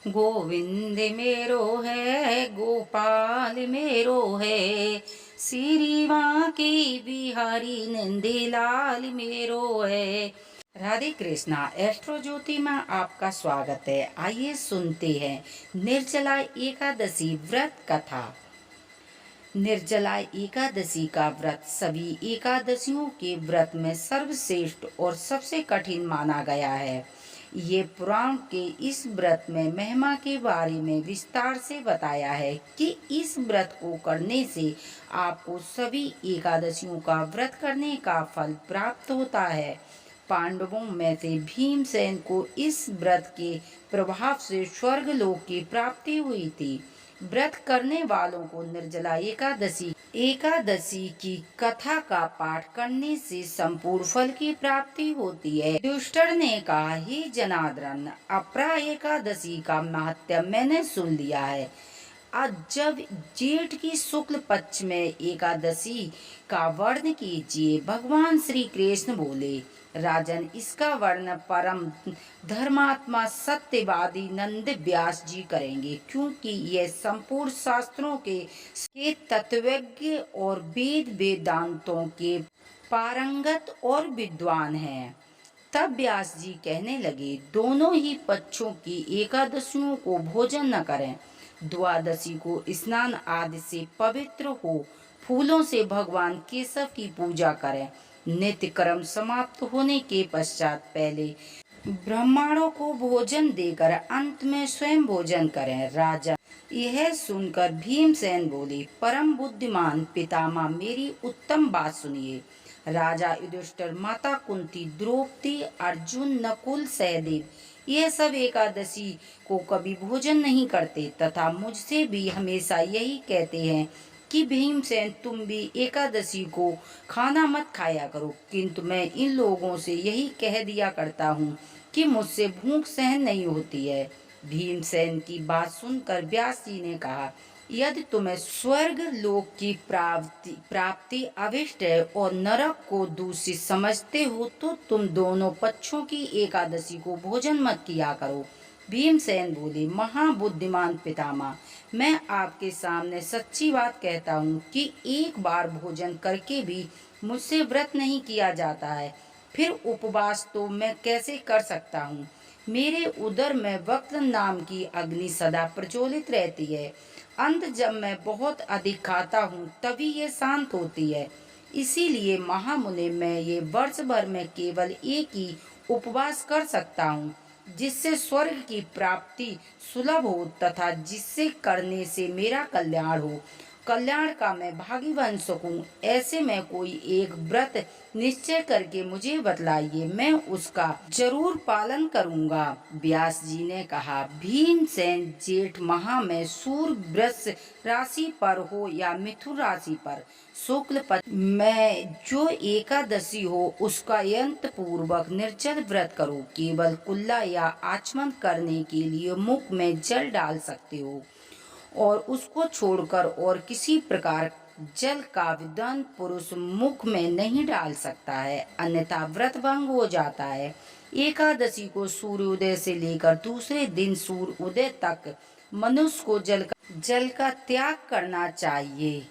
गोविंद मेरो है, गोपाल मेरो है, श्री बांके बिहारी नंदलाल मेरो है। राधे कृष्णा। एस्ट्रो ज्योति में आपका स्वागत है। आइए सुनते हैं निर्जला एकादशी व्रत कथा। निर्जला एकादशी का व्रत सभी एकादशियों के व्रत में सर्वश्रेष्ठ और सबसे कठिन माना गया है। ये पुराण के इस व्रत में महिमा के बारे में विस्तार से बताया है कि इस व्रत को करने से आपको सभी एकादशियों का व्रत करने का फल प्राप्त होता है। पांडवों में से भीमसेन को इस व्रत के प्रभाव से स्वर्ग लोक की प्राप्ति हुई थी। व्रत करने वालों को निर्जला एकादशी की कथा का पाठ करने से संपूर्ण फल की प्राप्ति होती है। युधिष्ठिर ने कहा, हे जनार्दन, अपरा एकादशी का महत्व मैंने सुन लिया है। आज जब जेठ की शुक्ल पक्ष में एकादशी का वर्ण कीजिए। भगवान श्री कृष्ण बोले, राजन, इसका वर्ण परम धर्मात्मा सत्यवादी नंद व्यास जी करेंगे, क्योंकि यह संपूर्ण शास्त्रों के तत्वज्ञ और वेद वेदांतों के पारंगत और विद्वान हैं। तब व्यास जी कहने लगे, दोनों ही पक्षों की एकादशियों को भोजन न करें। द्वादशी को स्नान आदि से पवित्र हो फूलों से भगवान केशव की पूजा करें। नित्य कर्म समाप्त होने के पश्चात पहले ब्राह्मणों को भोजन देकर अंत में स्वयं भोजन करें। राजा यह सुनकर भीमसेन बोले, परम बुद्धिमान पितामह, मेरी उत्तम बात सुनिए। राजा युधिष्ठिर, माता कुंती, द्रौपदी, अर्जुन, नकुल, सहदेव ये सब एकादशी को कभी भोजन नहीं करते तथा मुझसे भी हमेशा यही कहते हैं कि भीमसेन, तुम भी एकादशी को खाना मत खाया करो, किंतु मैं इन लोगों से यही कह दिया करता हूँ कि मुझसे भूख सहन नहीं होती है। भीमसेन की बात सुनकर व्यास जी ने कहा, यदि तुम्हें स्वर्ग लोक की प्राप्ति अभिष्ट है और नरक को दूषित समझते हो तो तुम दोनों पक्षों की एकादशी को भोजन मत किया करो। भीमसेन बोले, महाबुद्धिमान पितामह, मैं आपके सामने सच्ची बात कहता हूँ कि एक बार भोजन करके भी मुझसे व्रत नहीं किया जाता है, फिर उपवास तो मैं कैसे कर सकता हूँ। मेरे उदर में वक्त नाम की अग्नि सदा प्रज्वलित रहती है। अंत जब मैं बहुत अधिक खाता हूँ तभी ये शांत होती है। इसीलिए महामुनि, मैं ये वर्ष भर में केवल एक ही उपवास कर सकता हूँ, जिससे स्वर्ग की प्राप्ति सुलभ हो तथा जिससे करने से मेरा कल्याण हो, कल्याण का मैं भागी बन सकूं। ऐसे में कोई एक व्रत निश्चय करके मुझे बतलाइए, मैं उसका जरूर पालन करूंगा। व्यास जी ने कहा, भीमसेन, जेठ माह में सूर्य वृष राशि पर हो या मिथुन राशि पर शुक्ल पक्ष में जो एकादशी हो उसका यंत्र पूर्वक निर्जल व्रत करो। केवल कुल्ला या आचमन करने के लिए मुख में जल डाल सकते हो और उसको छोड़कर और किसी प्रकार जल का विद्वान पुरुष मुख में नहीं डाल सकता है, अन्यथा व्रत भंग हो जाता है। एकादशी को सूर्योदय से लेकर दूसरे दिन सूर्य उदय तक मनुष्य को जल का त्याग करना चाहिए,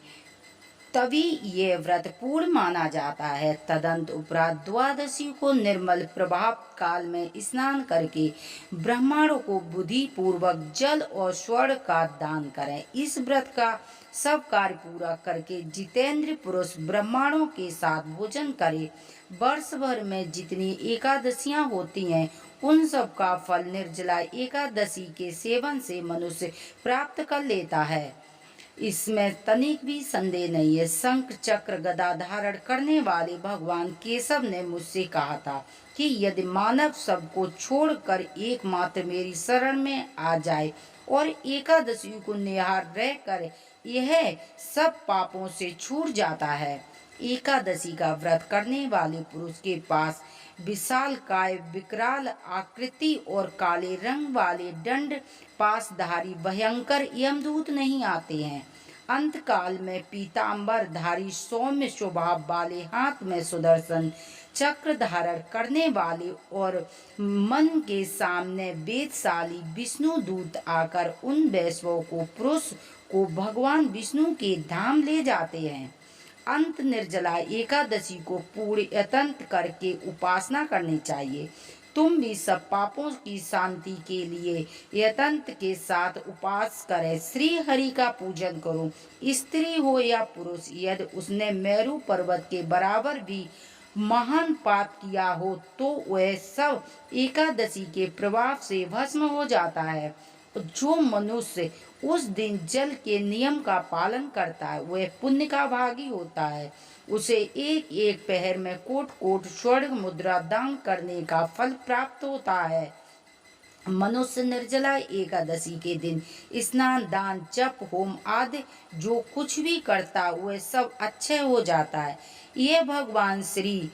तभी ये व्रत पूर्ण माना जाता है। तदंत उपरांत द्वादशी को निर्मल प्रभाव काल में स्नान करके ब्राह्मणों को बुद्धि पूर्वक जल और स्वर्ण का दान करें। इस व्रत का सब कार्य पूरा करके जितेंद्र पुरुष ब्राह्मणों के साथ भोजन करे। वर्ष भर में जितनी एकादशियां होती हैं उन सब का फल निर्जला एकादशी के सेवन से मनुष्य प्राप्त कर लेता है, इसमें तनिक भी संदेह नहीं है। शंख चक्र गदा धारण करने वाले भगवान केशव ने मुझसे कहा था कि यदि मानव सबको छोड़कर एकमात्र मेरी शरण में आ जाए और एकादशी को निहार रहकर यह सब पापों से छूट जाता है। एकादशी का व्रत करने वाले पुरुष के पास विशाल काय, विकराल आकृति और काले रंग वाले दंड पासधारी भयंकर यमदूत नहीं आते हैं। अंत काल में पीताम्बर धारी सौम्य स्वभाव वाले, हाथ में सुदर्शन चक्र धारण करने वाले और मन के सामने वेदशाली विष्णु दूत आकर उन वैष्णवों को पुरुष को भगवान विष्णु के धाम ले जाते हैं। अंत निर्जला एकादशी को पूर्ण यत्न करके उपासना करनी चाहिए। तुम भी सब पापों की शांति के लिए यत्न के साथ उपास करें। श्री हरि का पूजन करो। स्त्री हो या पुरुष, यदि उसने मेरू पर्वत के बराबर भी महान पाप किया हो तो वह सब एकादशी के प्रभाव से भस्म हो जाता है। जो मनुष्य उस दिन जल के नियम का पालन करता है वह पुण्य का भागी होता है। उसे एक एक पहर में कोट कोट स्वर्ण मुद्रा दान करने का फल प्राप्त होता है। मनुष्य निर्जला एकादशी के दिन स्नान, दान, जप, होम आदि जो कुछ भी करता वह सब अच्छे हो जाता है। यह भगवान श्री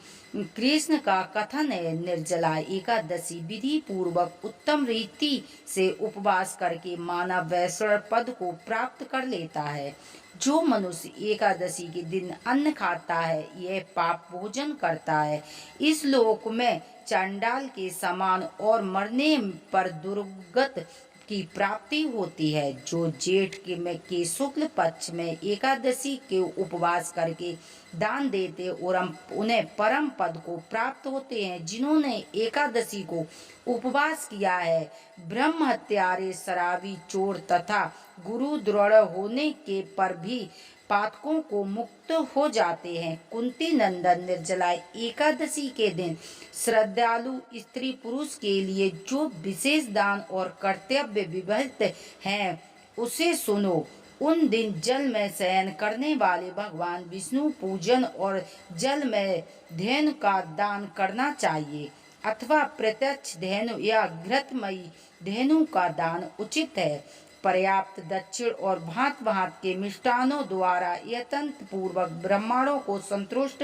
कृष्ण का कथन है। निर्जला एकादशी विधि पूर्वक उत्तम रीति से उपवास करके मानव वैष्णव पद को प्राप्त कर लेता है। जो मनुष्य एकादशी के दिन अन्न खाता है यह पाप भोजन करता है। इस लोक में चंडाल के समान और मरने पर दुर्गत की प्राप्ति होती है। जो जेठ के शुक्ल पक्ष में एकादशी के उपवास करके दान देते और उन्हें परम पद को प्राप्त होते हैं। जिन्होंने एकादशी को उपवास किया है ब्रह्म हत्यारे, शराबी, चोर तथा गुरु दृढ़ होने के पर भी पातकों को मुक्त हो जाते हैं। कुंती नंदन निर्जला एकादशी के दिन श्रद्धालु स्त्री पुरुष के लिए जो विशेष दान और कर्तव्य विविध हैं उसे सुनो। उन दिन जल में शयन करने वाले भगवान विष्णु पूजन और जल में धेनु का दान करना चाहिए अथवा प्रत्यक्ष धेनु या घृतमयी धेनु का दान उचित है। पर्याप्त दक्षिण और भांत भांत के मिष्टानों द्वारा यत्न पूर्वक ब्राह्मणों को संतुष्ट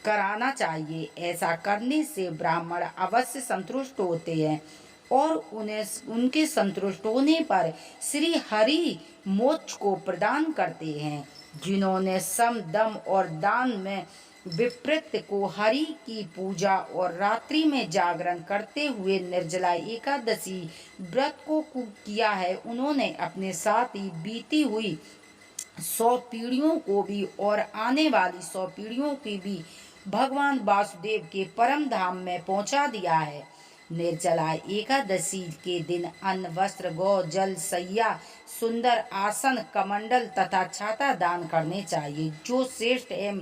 कराना चाहिए। ऐसा करने से ब्राह्मण अवश्य संतुष्ट होते हैं और उन्हें उनके संतुष्ट होने पर श्री हरि मोक्ष को प्रदान करते हैं। जिन्होंने सम, दम और दान में विप्रत को हरि की पूजा और रात्रि में जागरण करते हुए निर्जला एकादशी व्रत को किया है उन्होंने अपने साथ ही बीती हुई 100 पीढ़ियों को भी और आने वाली 100 पीढ़ियों की भी भगवान वासुदेव के परम धाम में पहुंचा दिया है। निर्जला एकादशी के दिन अन्न, वस्त्र, गौ, जल, सैया, सुंदर आसन, कमंडल तथा छाता दान करने चाहिए। जो श्रेष्ठ एवं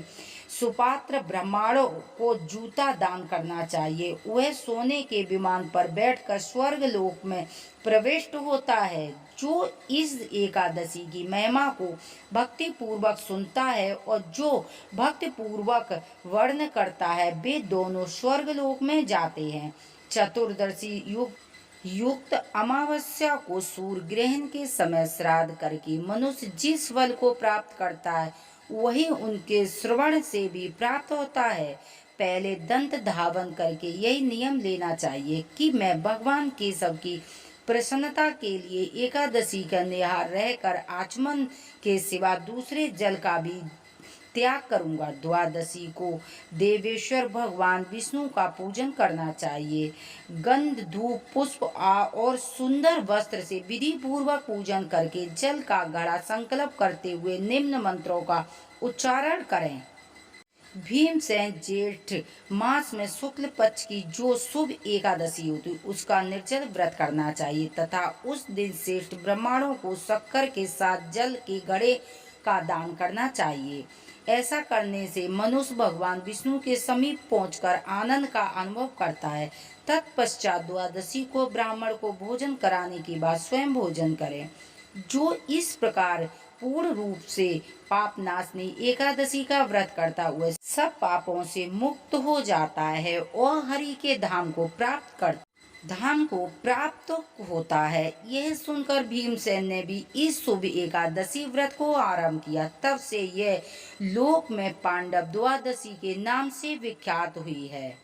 सुपात्र ब्राह्मणों को जूता दान करना चाहिए। वह सोने के विमान पर बैठकर स्वर्ग लोक में प्रविष्ट होता है। जो इस एकादशी की महिमा को भक्ति पूर्वक सुनता है और जो भक्ति पूर्वक वर्ण करता है वे दोनों स्वर्ग लोक में जाते हैं। चतुर्दशी युक्त अमावस्या को सूर्य ग्रहण के समय श्राद्ध करके मनुष्य जिस फल को प्राप्त करता है वही उनके श्रवण से भी प्राप्त होता है। पहले दंत धावन करके यही नियम लेना चाहिए कि मैं भगवान के सबकी प्रसन्नता के लिए एकादशी का निहार रहकर आचमन के सिवा दूसरे जल का भी त्याग करूंगा। द्वादशी को देवेश्वर भगवान विष्णु का पूजन करना चाहिए। गंध, धूप, पुष्प और सुंदर वस्त्र से विधि पूर्वक पूजन करके जल का घड़ा संकल्प करते हुए निम्न मंत्रों का उच्चारण करें। भीमसेन जेठ मास में शुक्ल पक्ष की जो शुभ एकादशी होती उसका निर्जल व्रत करना चाहिए तथा उस दिन श्रेष्ठ ब्राह्मणों को शक्कर के साथ जल के घड़े का दान करना चाहिए। ऐसा करने से मनुष्य भगवान विष्णु के समीप पहुंचकर आनंद का अनुभव करता है। तत्पश्चात द्वादशी को ब्राह्मण को भोजन कराने के बाद स्वयं भोजन करें। जो इस प्रकार पूर्ण रूप से पाप नाशनी एकादशी का व्रत करता हुआ सब पापों से मुक्त हो जाता है और हरि के धाम को प्राप्त होता है। यह सुनकर भीमसेन ने भी इस शुभ एकादशी व्रत को आरंभ किया। तब से यह लोक में पांडव द्वादशी के नाम से विख्यात हुई है।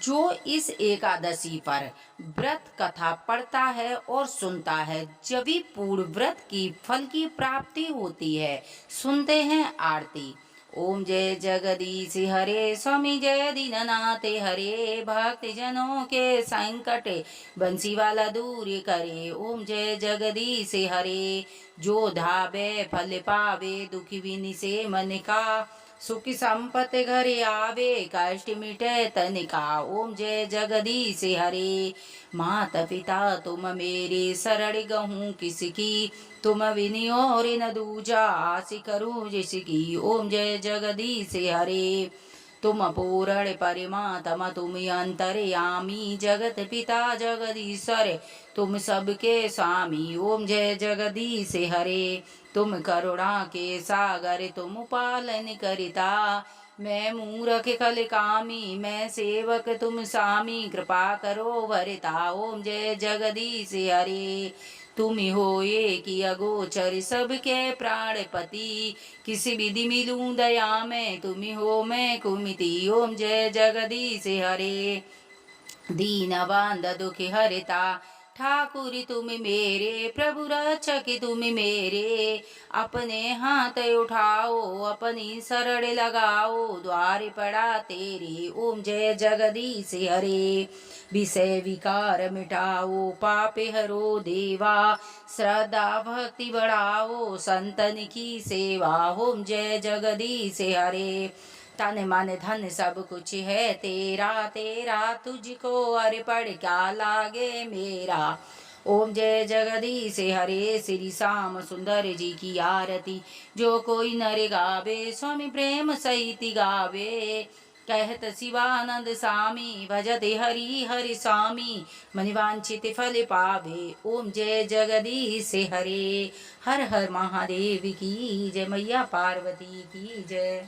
जो इस एकादशी पर व्रत कथा पढ़ता है और सुनता है जब भी पूर्ण व्रत की फल की प्राप्ति होती है। सुनते हैं आरती। ओम जय जगदीश हरे, स्वामी जय दीननाथ हरे, भक्त जनों के संकट बंसी वाला दूर करे। ओम जय जगदीश हरे, जो धावे फल पावे, दुखी बिन से मन का, सुख संपत्ति घरे आवे, कष्ट मिटे तन का। ओम जय जगदीश हरे, माता पिता तुम मेरे, शरण गहूँ किसकी, तुम बिन और न दूजा, आस करूँ जिसकी। ओम जय जगदीश हरे, तुम पूर्ण परमात्मा तुम अंतर्यामी, जगत पिता जगदीश्वर तुम सबके स्वामी। ओम जय जगदीश हरे, तुम करुणा के सागर तुम पालन करिता, मैं मूरख कल कामी, मैं सेवक तुम स्वामी, कृपा करो भरता। ओम जय जगदीश हरे, तुम होए कि अगोचर सबके प्राणपति, किसी विधि मिलूं दया में, तुम हो मैं कुमिति। ओम जय जगदीश हरे, दीन बांध दुख हरता, ठाकुर तुम मेरे, प्रभु रक्षक तुम मेरे, अपने हाथ उठाओ अपनी शरण लगाओ, द्वार पड़ा तेरे। ओम जय जगदीश हरे, विषय विकार मिटाओ, पाप हरो देवा, श्रद्धा भक्ति बढ़ाओ, संतन की सेवा। ओम जय जगदीश हरे, तन मन धन सब कुछ है तेरा, तेरा तुझको अर्पण क्या लागे मेरा। ओम जय जगदीश हरे, श्री श्याम सुंदर जी की आरती जो कोई नर गावे, स्वामी प्रेम सहित गावे। कहत शिवानंद स्वामी, भजते हरि हरि स्वामी, मनिवांछित फल पावे। ओम जय जगदीश हरे, हर हर महादेव की जय, मैया पार्वती की जय।